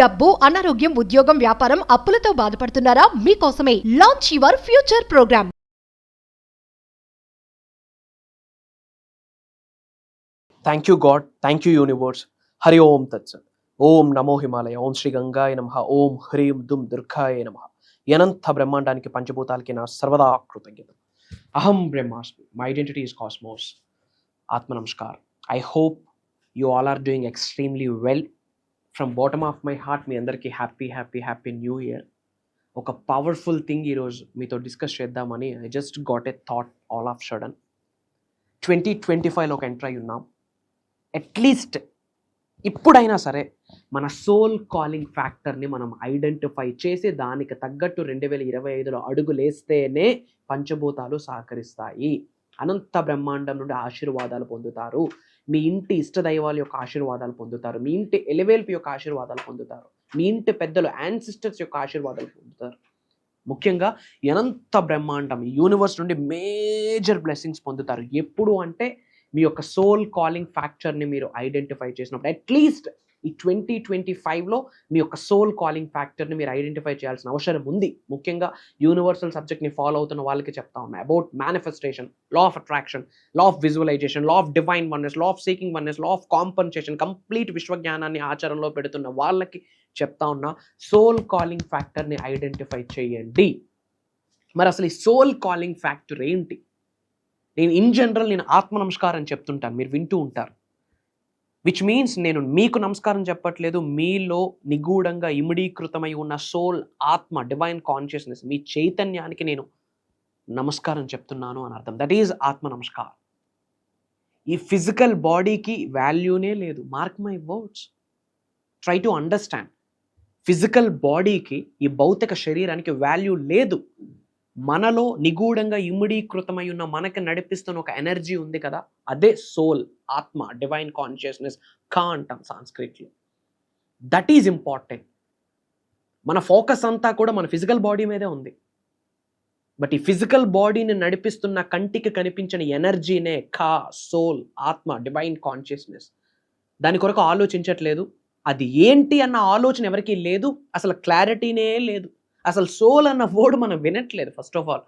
డబ్బు, అనారోగ్యం, ఉద్యోగం, వ్యాపారం, అప్పులతో బాధపడుతున్నారా? మీకోసమే launch your future program. Thank you god, thank you universe. Hari ఓం తత్సత్. ఓం నమో హిమాలయ, ఓం శ్రీ గంగాయ నమః, ఓం హ్రీం దుం దుర్గాయ నమః. అనంత బ్రహ్మాండానికి పంచభూతాలకి నా సర్వదా కృతజ్ఞత. అహం బ్రహ్మాస్మి, మై ఐడెంటిటీ ఇస్ కాస్మోస్. ఆత్మ నమస్కార్. I hope you all are doing extremely well. From bottom of my heart మీ అందరికీ happy happy happy new year. ఒక పవర్ఫుల్ థింగ్ ఈరోజు మీతో డిస్కస్ చేద్దామని I just got a thought all of sudden. 2025లోకి enter అయి ఉన్నాం. అట్లీస్ట్ ఇప్పుడైనా సరే మన సోల్ కాలింగ్ ఫ్యాక్టర్ని మనం ఐడెంటిఫై చేసి దానికి తగ్గట్టు 2025లో అడుగులేస్తేనే పంచభూతాలు సహకరిస్తాయి. అనంత బ్రహ్మాండం నుండి ఆశీర్వాదాలు పొందుతారు. మీ ఇంటి ఇష్టదైవాల యొక్క ఆశీర్వాదాలు పొందుతారు. మీ ఇంటి ఎలివేల్పు యొక్క ఆశీర్వాదాలు పొందుతారు. మీ ఇంటి పెద్దలు యాన్సిస్టర్స్ యొక్క ఆశీర్వాదాలు పొందుతారు. ముఖ్యంగా అనంత బ్రహ్మాండం యూనివర్స్ నుండి మేజర్ బ్లెస్సింగ్స్ పొందుతారు. ఎప్పుడు అంటే మీ యొక్క సోల్ కాలింగ్ ఫ్యాక్టర్ని మీరు ఐడెంటిఫై చేసినప్పుడు. అట్లీస్ట్ ఈ 2025లో మీ యొక్క సోల్ కాలింగ్ ఫ్యాక్టర్ని మీరు ఐడెంటిఫై చేయాల్సిన అవసరం ఉంది. ముఖ్యంగా యూనివర్సల్ సబ్జెక్ట్ని ఫాలో అవుతున్న వాళ్ళకి చెప్తా ఉన్నాయి about manifestation, law of attraction, law of visualization, law of divine oneness, law of seeking oneness, law of compensation, complete విశ్వజ్ఞానాన్ని ఆచరణలో పెడుతున్న వాళ్ళకి చెప్తా ఉన్నా సోల్ కాలింగ్ ఫ్యాక్టర్ని ఐడెంటిఫై చేయండి. మరి అసలు ఈ సోల్ కాలింగ్ ఫ్యాక్టర్ ఏంటి? నేను ఇన్ జనరల్ నేను ఆత్మ నమస్కారం చెప్తుంటాను, మీరు వింటూ ఉంటారు. విచ్ మీన్స్ నేను మీకు నమస్కారం చెప్పట్లేదు, మీలో నిగూఢంగా ఇమిడీకృతమై ఉన్న సోల్, ఆత్మ, డివైన్ కాన్షియస్నెస్, మీ చైతన్యానికి నేను నమస్కారం చెప్తున్నాను అని అర్థం. దట్ ఈజ్ ఆత్మ నమస్కారం. ఈ ఫిజికల్ బాడీకి వాల్యూనే లేదు. Mark my words, try to understand. Physical బాడీకి, ఈ భౌతిక శరీరానికి వాల్యూ లేదు. మనలో నిగూఢంగా ఇమిడీకృతమై ఉన్న మనకి నడిపిస్తున్న ఒక ఎనర్జీ ఉంది కదా, అదే సోల్, ఆత్మ, డివైన్ కాన్షియస్నెస్, కా అంటాం సాంస్క్రిట్లో. That is important. మన ఫోకస్ అంతా కూడా మన ఫిజికల్ బాడీ మీదే ఉంది. బట్ ఈ ఫిజికల్ బాడీని నడిపిస్తున్న కంటికి కనిపించిన ఎనర్జీనే కా, సోల్, ఆత్మ, డివైన్ కాన్షియస్నెస్. దాని కొరకు ఆలోచించట్లేదు. అది ఏంటి అన్న ఆలోచన ఎవరికీ లేదు. అసలు క్లారిటీనే లేదు. అసలు సోల్ అన్న వర్డ్ మనం వినట్లేదు. ఫస్ట్ ఆఫ్ ఆల్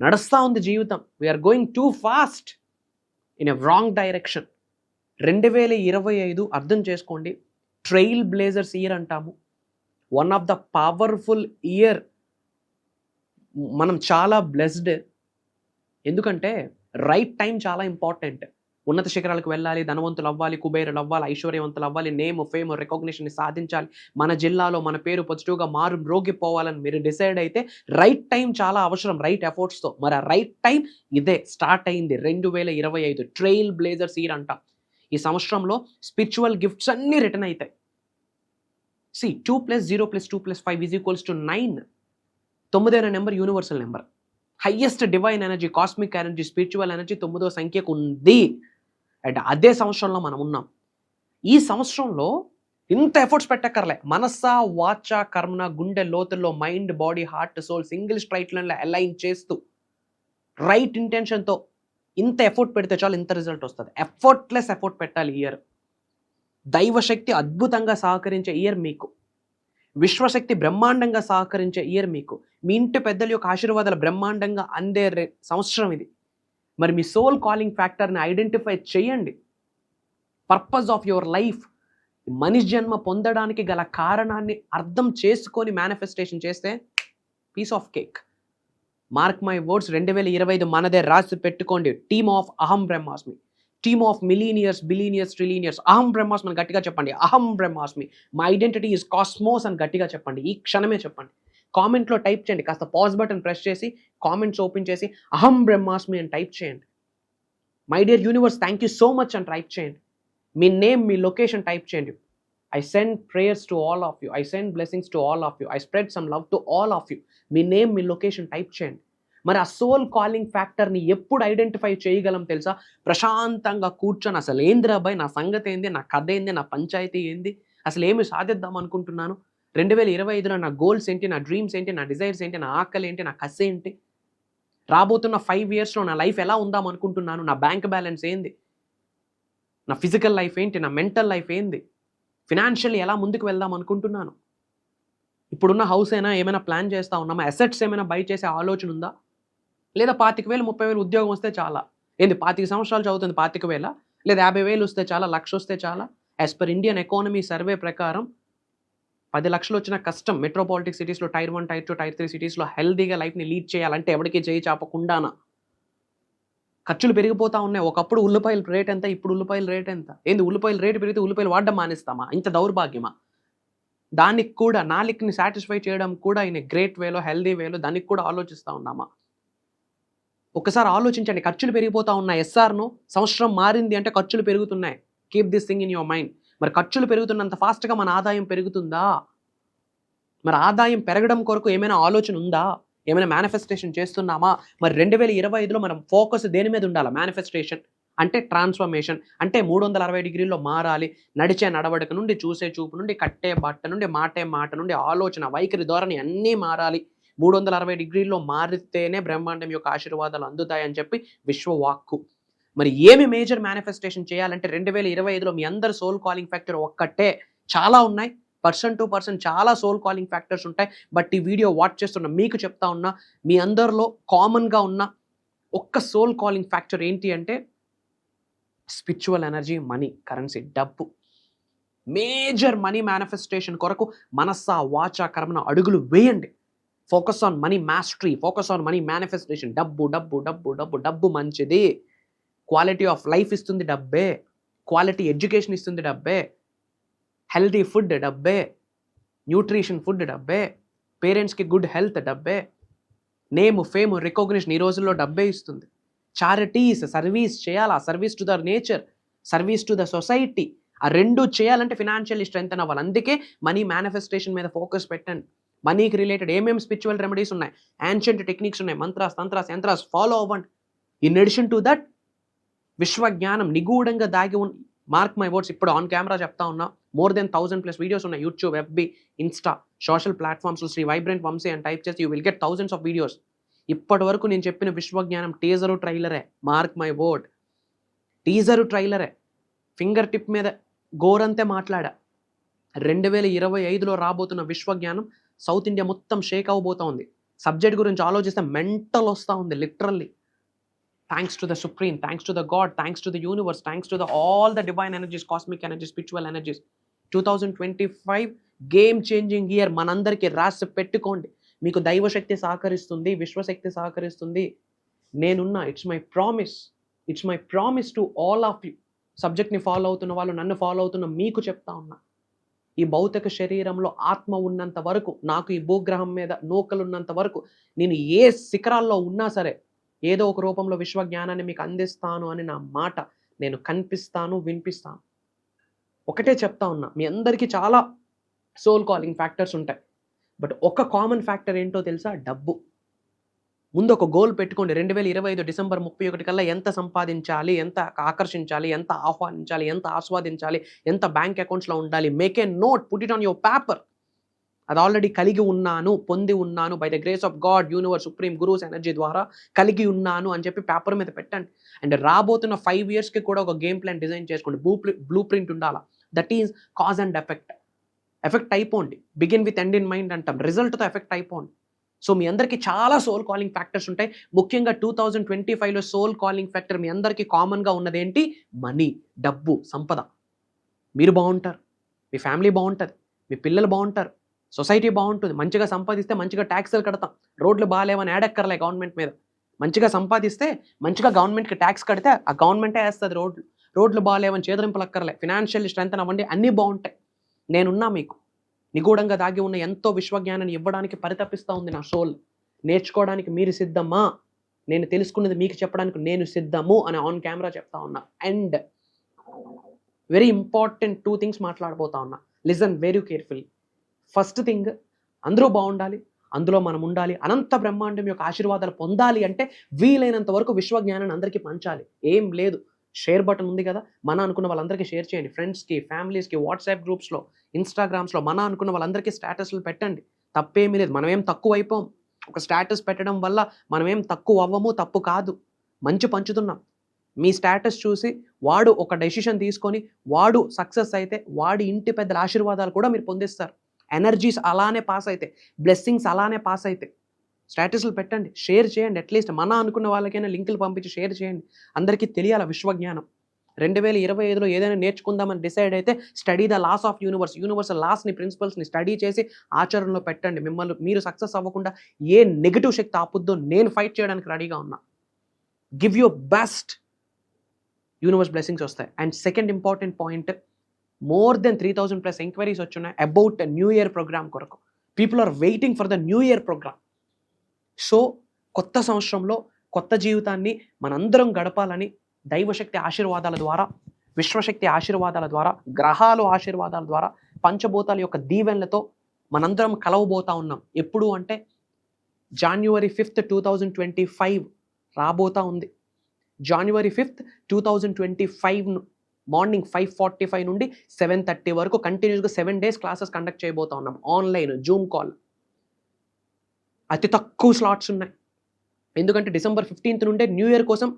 నడుస్తూ ఉంది జీవితం. We are going too fast in a wrong direction. 2025 అర్థం చేసుకోండి, ట్రైల్ బ్లేజర్స్ ఇయర్ అంటాము. One of the powerful year. మనం చాలా బ్లెస్డ్. ఎందుకంటే రైట్ టైం చాలా ఇంపార్టెంట్. ఉన్నత శిఖరాలకు వెళ్ళాలి, ధనవంతులు అవ్వాలి, కుబేరులు అవ్వాలి, ఐశ్వర్యవంతులు అవ్వాలి, నేమ్, ఫేమ్, రికగ్నిషన్ సాధించాలి, మన జిల్లాలో మన పేరు పాజిటివ్గా రోగిపోవాలని మీరు డిసైడ్ అయితే రైట్ టైం చాలా అవసరం, రైట్ ఎఫర్ట్స్తో. మరి ఆ రైట్ టైం ఇదే స్టార్ట్ అయింది 2025. ట్రైల్ బ్లేజర్స్ ఇయర్ అంట. ఈ సంవత్సరంలో స్పిరిచువల్ గిఫ్ట్స్ అన్నీ రిటర్న్ అవుతాయి. 2 + 0 + 2 + 5 = 9. 9వ number universal number. Highest divine energy, cosmic energy, spiritual energy 9వ సంఖ్యకు ఉంది. అండ్ అదే సంవత్సరంలో మనం ఉన్నాం. ఈ సంవత్సరంలో ఇంత ఎఫర్ట్స్ పెట్టక్కర్లే. మనస్స, వాచ, కర్మన, గుండె లోతుల్లో mind, body, heart, soul single straight లైన్లో అలైన్ చేస్తూ రైట్ ఇంటెన్షన్తో ఇంత ఎఫర్ట్ పెడితే చాలు, ఇంత రిజల్ట్ వస్తుంది. ఎఫర్ట్లెస్ ఎఫర్ట్ పెట్టాలి ఈ ఇయర్. దైవశక్తి అద్భుతంగా సహకరించే ఇయర్ మీకు. విశ్వశక్తి బ్రహ్మాండంగా సహకరించే ఇయర్ మీకు. మీ ఇంటి పెద్దల యొక్క ఆశీర్వాదాలు బ్రహ్మాండంగా అందే సంవత్సరం ఇది. మరి మీ సోల్ కాలింగ్ ఫ్యాక్టర్ని ఐడెంటిఫై చేయండి. పర్పస్ ఆఫ్ యువర్ లైఫ్, మనిషి జన్మ పొందడానికి గల కారణాన్ని అర్థం చేసుకొని మేనిఫెస్టేషన్ చేస్తే piece of cake. Mark my words, 2025 మనదే. రాసి పెట్టుకోండి. టీమ్ ఆఫ్ అహం బ్రహ్మాస్మి, team of millionaires, billionaires, trillionaires. అహం బ్రహ్మాస్మి అని గట్టిగా చెప్పండి. అహం బ్రహ్మాస్మి, మై ఐడెంటిటీ ఈజ్ కాస్మోస్ అని గట్టిగా చెప్పండి. ఈ క్షణమే చెప్పండి. కామెంట్లో టైప్ చేయండి. కాస్త పాజ్ బటన్ ప్రెస్ చేసి కామెంట్స్ ఓపెన్ చేసి అహం బ్రహ్మాస్మి అని టైప్ చేయండి. My dear universe, thank you so much అని టైప్ చేయండి. మీ నేమ్, మీ లొకేషన్ టైప్ చేయండి. I send prayers to all of you, I send blessings to all of you, I spread some love to all of you. Me name, me location type చేయండి. మరి ఆ soul calling ఫ్యాక్టర్ని ఎప్పుడు identify చేయగలం తెలుసా? ప్రశాంతంగా కూర్చొని అసలు ఏంది రాబాయ్, నా సంగతి ఏంది, నా కథ ఏంది, నా పంచాయతీ ఏంది, అసలు ఏమి సాధిద్దాం అనుకుంటున్నాను, 2025లో నా గోల్స్ ఏంటి, నా డ్రీమ్స్ ఏంటి, నా డిజైర్స్ ఏంటి, నా ఆకలి ఏంటి, నా కసి ఏంటి, రాబోతున్న 5 ఇయర్స్లో నా లైఫ్ ఎలా ఉందాం అనుకుంటున్నాను, నా బ్యాంక్ బ్యాలెన్స్ ఏంది, నా ఫిజికల్ లైఫ్ ఏంటి, నా మెంటల్ లైఫ్ ఏంది, ఫినాన్షియల్లీ ఎలా ముందుకు వెళ్దాం అనుకుంటున్నాను, ఇప్పుడున్న హౌస్ అయినా ఏమైనా ప్లాన్ చేస్తూ ఉన్నామా, అసెట్స్ ఏమైనా బై చేసే ఆలోచన ఉందా, లేదా 25,000 30,000 ఉద్యోగం వస్తే చాలా, ఏంది 25 సంవత్సరాలు చదువుతుంది 25,000, లేదా 50,000 వస్తే చాలా, 1,00,000 వస్తే చాలా? As per Indian economy survey ప్రకారం 10 లక్షలు వచ్చిన కష్టం. మెట్రోపాలిటిక్ సిటీస్లో టైర్ 1 టైర్ 2 టైర్ 3 సిటీస్లో హెల్దీగా లైఫ్ని లీడ్ చేయాలంటే ఎవరికి చేయి చాపకుండానా. ఖర్చులు పెరిగిపోతూ ఉన్నాయి. ఒకప్పుడు ఉల్లిపాయల రేట్ ఎంత, ఇప్పుడు ఉల్లిపాయల రేట్ ఎంత? ఏంది ఉల్లిపాయల రేటు పెరిగితే ఉల్లిపాయలు వాడడం మానేస్తామా? ఇంత దౌర్భాగ్యమా? దానికి కూడా నాలుకని సాటిస్ఫై చేయడం కూడా ఇన్ గ్రేట్ వేలో, హెల్దీ వేలో దానికి కూడా ఆలోచిస్తూ ఉన్నామా? ఒకసారి ఆలోచించండి. ఖర్చులు పెరిగిపోతూ ఉన్నాయి. ఎస్ఆర్ను సంవత్సరం మారింది అంటే ఖర్చులు పెరుగుతున్నాయి. Keep this thing in your mind. మరి ఖర్చులు పెరుగుతున్నంత ఫాస్ట్గా మన ఆదాయం పెరుగుతుందా? మరి ఆదాయం పెరగడం కొరకు ఏమైనా ఆలోచన ఉందా? ఏమైనా మేనిఫెస్టేషన్ చేస్తున్నామా? మరి 2025లో మనం ఫోకస్ దేని మీద ఉండాలి? మేనిఫెస్టేషన్ అంటే ట్రాన్స్ఫర్మేషన్, అంటే 360 డిగ్రీల్లో మారాలి. నడిచే నడవడిక నుండి, చూసే చూపు నుండి, కట్టే బట్ట నుండి, మాటే మాట నుండి, ఆలోచన వైఖరి ధోరణి అన్నీ మారాలి. 360 డిగ్రీల్లో మారితేనే బ్రహ్మాండం యొక్క ఆశీర్వాదాలు అందుతాయని చెప్పి విశ్వవాక్కు. మరి ఏమి మేజర్ మేనిఫెస్టేషన్ చేయాలంటే 2025లో మీ అందరు సోల్ కాలింగ్ ఫ్యాక్టర్ ఒక్కటే. చాలా ఉన్నాయి, పర్సన్ టు పర్సన్ చాలా సోల్ కాలింగ్ ఫ్యాక్టర్స్ ఉంటాయి. బట్ ఈ వీడియో వాచ్ చేస్తున్న మీకు చెప్తా ఉన్నా, మీ అందరిలో కామన్గా ఉన్న ఒక్క సోల్ కాలింగ్ ఫ్యాక్టర్ ఏంటి అంటే స్పిరిచువల్ ఎనర్జీ, మనీ, కరెన్సీ, డబ్బు. మేజర్ మనీ మేనిఫెస్టేషన్ కొరకు మనస్స వాచ కర్మన అడుగులు వేయండి. Focus on money mastery, focus on money manifestation. డబ్బు డబ్బు డబ్బు డబ్బు డబ్బు మంచిది. క్వాలిటీ ఆఫ్ లైఫ్ ఇస్తుంది డబ్బే, క్వాలిటీ ఎడ్యుకేషన్ ఇస్తుంది డబ్బే, హెల్తీ ఫుడ్ డబ్బే, న్యూట్రిషన్ ఫుడ్ డబ్బే, పేరెంట్స్కి గుడ్ హెల్త్ డబ్బే, నేమ్ ఫేమ్ రికగ్నిషన్ ఈ రోజుల్లో డబ్బే ఇస్తుంది. చారిటీస్, సర్వీస్ చేయాలా, service to the nature, service to the society. ఆ రెండు చేయాలంటే ఫినాన్షియల్లీ స్ట్రెంగ్త్ అవ్వాలి. అందుకే మనీ మేనిఫెస్టేషన్ మీద ఫోకస్ పెట్టండి. మనీకి రిలేటెడ్ ఏమేమి స్పిరిచువల్ రెమెడీస్ ఉన్నాయి, యాన్షియంట్ టెక్నిక్స్ ఉన్నాయి, మంత్రాస్, తంత్రాస్, యంత్రాస్ ఫాలో అవ్వండి. ఇన్ అడిషన్ టు దట్ విశ్వజ్ఞానం నిగూఢంగా దాగి ఉన్న, మార్క్ మై వర్డ్స్, ఇప్పుడు ఆన్ కెమెరా చెప్తా ఉన్నా, more than 1,000+ వీడియోస్ ఉన్నాయి. యూట్యూబ్, FB, ఇన్స్టా, సోషల్ ప్లాట్ఫామ్స్లో శ్రీ వైబ్రెంట్ వంశీ అని టైప్ చేసి you will get thousands of videos. ఇప్పటి వరకు నేను చెప్పిన విశ్వజ్ఞానం టీజరు ట్రైలరే. మార్క్ మై వర్డ్, టీజరు ట్రైలరే. ఫింగర్ టిప్ మీద గోరంతే మాట్లాడా. 2025లో రాబోతున్న విశ్వజ్ఞానం సౌత్ ఇండియా మొత్తం షేక్ అవ్వబోతా ఉంది. సబ్జెక్ట్ గురించి ఆలోచిస్తే మెంటల్ వస్తూ ఉంది literally. Thanks to the supreme, thanks to the God, thanks to the universe, thanks to the all the divine energies, cosmic energies, spiritual energies. 2025 game changing year. మనందరికీ రాసి పెట్టుకోండి. మీకు దైవశక్తి సహకరిస్తుంది, విశ్వశక్తి సహకరిస్తుంది. నేనున్నా. It's my promise, it's my promise to all of you. సబ్జెక్ట్ని follow అవుతున్న వాళ్ళు, నన్ను ఫాలో అవుతున్న మీకు చెప్తా ఉన్నా. ఈ భౌతిక శరీరంలో ఆత్మ ఉన్నంత వరకు, నాకు ఈ భూగ్రహం మీద నూకలు ఉన్నంత వరకు, నేను ఏ శిఖరాల్లో ఉన్నా సరే ఏదో ఒక రూపంలో విశ్వజ్ఞానాన్ని మీకు అందిస్తాను అని నా మాట. నేను కనిపిస్తాను, వినిపిస్తాను. ఒకటే చెప్తా ఉన్నా, మీ అందరికీ చాలా సోల్ కాలింగ్ ఫ్యాక్టర్స్ ఉంటాయి. బట్ ఒక కామన్ ఫ్యాక్టర్ ఏంటో తెలుసా? డబ్బు. ముందు ఒక గోల్ పెట్టుకోండి. 2025 డిసెంబర్ 31 కల్లా ఎంత సంపాదించాలి, ఎంత ఆకర్షించాలి, ఎంత ఆహ్వానించాలి, ఎంత ఆస్వాదించాలి, ఎంత బ్యాంక్ అకౌంట్స్లో ఉండాలి. Make a note, put it on your paper. అది ఆల్రెడీ కలిగి ఉన్నాను, పొంది ఉన్నాను, by the grace of God, universe, supreme, gurus energy ద్వారా కలిగి ఉన్నాను అని చెప్పి పేపర్ మీద పెట్టండి. అండ్ రాబోతున్న 5 ఇయర్స్కి కూడా ఒక గేమ్ ప్లాన్ డిజైన్ చేసుకోండి. బ్లూ ప్రింట్ ఉండాలా. That is cause and effect. Effect అయిపోండి. Begin with end in mind అంటాం. రిజల్ట్తో ఎఫెక్ట్ అయిపోండి. సో మీ అందరికీ చాలా సోల్ కాలింగ్ ఫ్యాక్టర్స్ ఉంటాయి. ముఖ్యంగా 2025లో సోల్ కాలింగ్ ఫ్యాక్టర్ మీ అందరికీ కామన్గా ఉన్నది ఏంటి? మనీ, డబ్బు, సంపద. మీరు బాగుంటారు, మీ ఫ్యామిలీ బాగుంటుంది, మీ పిల్లలు బాగుంటారు, సొసైటీ బాగుంటుంది. మంచిగా సంపాదిస్తే మంచిగా ట్యాక్స్లు కడతాం. రోడ్లు బాగాలేవని యాడక్కర్లే గవర్నమెంట్ మీద. మంచిగా సంపాదిస్తే మంచిగా గవర్నమెంట్కి ట్యాక్స్ కడితే ఆ గవర్నమెంటే వేస్తుంది రోడ్లు. రోడ్లు బాగాలేవని చేదరింపులు అక్కర్లే. ఫినాన్షియల్ స్ట్రెంత్ అవ్వండి, అన్నీ బాగుంటాయి. నేనున్నా మీకు. నిగూఢంగా దాగి ఉన్న ఎంతో విశ్వజ్ఞానాన్ని ఇవ్వడానికి పరితపిస్తూ ఉంది నా సోల్. నేర్చుకోవడానికి మీరు సిద్ధమా? నేను తెలుసుకున్నది మీకు చెప్పడానికి నేను సిద్ధము అని ఆన్ కెమెరా చెప్తా ఉన్నా. అండ్ వెరీ ఇంపార్టెంట్ 2 థింగ్స్ మాట్లాడబోతా ఉన్నా. Listen very carefully. First thing, అందరూ బాగుండాలి, అందులో మనం ఉండాలి. అనంత బ్రహ్మాండం యొక్క ఆశీర్వాదాలు పొందాలి అంటే వీలైనంత వరకు విశ్వజ్ఞానాన్ని అందరికీ పంచాలి. ఏం లేదు, షేర్ బటన్ ఉంది కదా, మన అనుకున్న వాళ్ళందరికీ షేర్ చేయండి. ఫ్రెండ్స్కి, ఫ్యామిలీస్కి, వాట్సాప్ గ్రూప్స్లో, ఇన్స్టాగ్రామ్స్లో మన అనుకున్న వాళ్ళందరికీ స్టేటస్లు పెట్టండి. తప్పేమీ లేదు. మనమేం తక్కువ అయిపోం. ఒక స్టేటస్ పెట్టడం వల్ల మనమేం తక్కువ అవ్వము, తప్పు కాదు. మంచి పంచుతున్నాం. మీ స్టేటస్ చూసి వాడు ఒక డెసిషన్ తీసుకొని వాడు సక్సెస్ అయితే వాడి ఇంటి పెద్దల ఆశీర్వాదాలు కూడా మీరు పొందిస్తారు. ఎనర్జీస్ అలానే పాస్ అయితే, బ్లెస్సింగ్స్ అలానే పాస్ అయితే. స్టేటస్లు పెట్టండి, షేర్ చేయండి. అట్లీస్ట్ మన అనుకున్న వాళ్ళకైనా లింకులు పంపించి షేర్ చేయండి. అందరికీ తెలియాల విశ్వజ్ఞానం. 2025లో ఏదైనా నేర్చుకుందామని డిసైడ్ అయితే study the laws of universe, universal లాస్ని, ప్రిన్సిపల్స్ని స్టడీ చేసి ఆచరణలో పెట్టండి. మిమ్మల్ని మీరు సక్సెస్ అవ్వకుండా ఏ నెగిటివ్ శక్తి ఆపుద్దో నేను ఫైట్ చేయడానికి రెడీగా ఉన్నా. Give your best, universe blessings వస్తాయి. And second important point, more then 3000+ enquiries వచ్చున్నాయి అబౌట్ న్యూ ఇయర్ ప్రోగ్రామ్ కొరకు. People are waiting for the new year program. So కొత్త సంవత్సరంలో కొత్త జీవితాన్ని మనందరం గడపాలని దైవశక్తి ఆశీర్వాదాల ద్వారా, విశ్వశక్తి ఆశీర్వాదాల ద్వారా, గ్రహాలు ఆశీర్వాదాల ద్వారా, పంచభూతాల యొక్క దీవెనలతో మనందరం కలవబోతా ఉన్నాం. ఎప్పుడు అంటే January 5th, 2025 రాబోతా ఉంది. January 5th, 2025 మార్నింగ్ 5:45 నుండి 7:30 వరకు కంటిన్యూస్గా 7 days క్లాసెస్ కండక్ట్ చేయబోతా ఉన్నాం. Online Zoom call. అతి తక్కువ స్లాట్స్ ఉన్నాయి. ఎందుకంటే December 15th నుండే న్యూ ఇయర్ కోసం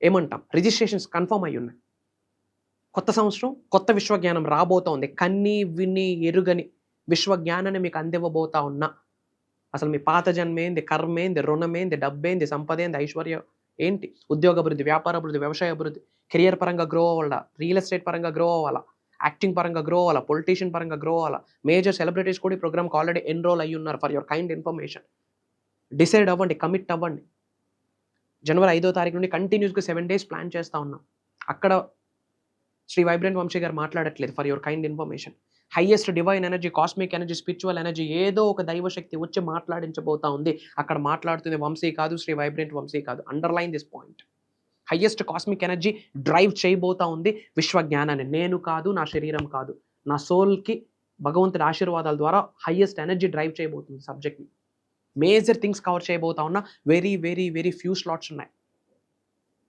ఏమంటాం రిజిస్ట్రేషన్స్ కన్ఫర్మ్ అయ్యి ఉన్నాయి. కొత్త సంవత్సరం, కొత్త విశ్వజ్ఞానం రాబోతా ఉంది. కన్ని విని ఎరుగని విశ్వజ్ఞానాన్ని మీకు అందివ్వబోతా ఉన్నా. అసలు మీ పాత జన్మేంది, కర్మేంది, రుణమేంది, డబ్బేంది, సంపదేంది, ఐశ్వర్యం ఏంటి, ఉద్యోగ అభివృద్ధి, వ్యాపార అభివృద్ధి, వ్యవసాయ అభివృద్ధి, కెరియర్ పరంగా గ్రో అవ్వాలా, రియల్ ఎస్టేట్ పరంగా గ్రో అవ్వాలా, యాక్టింగ్ పరంగా గ్రో అవ్వాలా, పొలిటీషియన్ పరంగా గ్రో అవ్వాలా. మేజర్ సెలబ్రిటీస్ కూడా ఈ ప్రోగ్రామ్కి ఆల్రెడీ ఎన్రోల్ అయ్యి ఉన్నారు. For your kind information. Decide అవ్వండి, కమిట్ అవ్వండి. January 5వ తారీఖు నుండి కంటిన్యూస్గా 7 days ప్లాన్ చేస్తూ ఉన్నాం. అక్కడ శ్రీ వైబ్రెంట్ వంశీ గారు మాట్లాడట్లేదు. For your kind information. Highest divine energy, cosmic energy, spiritual energy, ఏదో ఒక దైవశక్తి వచ్చి మాట్లాడించబోతా ఉంది. అక్కడ మాట్లాడుతుంది వంశీ కాదు, శ్రీ వైబ్రెంట్ వంశీ కాదు. Underline this point. Highest cosmic energy drive చేయబోతా ఉంది విశ్వజ్ఞానాన్ని. నేను కాదు, నా శరీరం కాదు, నా సోల్కి భగవంతుడి ఆశీర్వాదాల ద్వారా హైయెస్ట్ ఎనర్జీ డ్రైవ్ చేయబోతుంది సబ్జెక్ట్ని. మేజర్ థింగ్స్ కవర్ చేయబోతా ఉన్నా. Very very very few slots ఉన్నాయి.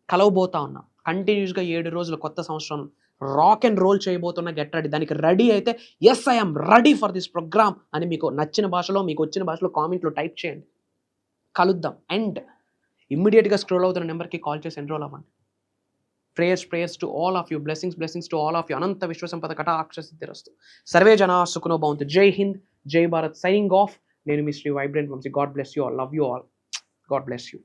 కలవబోతా ఉన్నా. కంటిన్యూస్గా 7 రోజులు కొత్త సంవత్సరం రాక్ అండ్ రోల్ చేయబోతున్నా. Get ready. దానికి రెడీ అయితే yes I'm ready for this program అని మీకు నచ్చిన భాషలో, మీకు వచ్చిన భాషలో కామెంట్లో టైప్ చేయండి. కలుద్దాం. అండ్ ఇమ్మీడియట్గా స్క్రోల్ అవుతున్న నెంబర్కి కాల్ చేసి ఎన్రోల్ అవ్వండి. Prayers to all of you. Blessings to all of you. అనంత విశ్వసంపద కటాక్ష సిద్ధిరస్తు. సర్వే జనా సుఖనో భవంతు. జై హింద్, జై భారత్. Signing off. నేను మీ Shri vibrant Vamshi. God bless you all. Love you all. God bless you.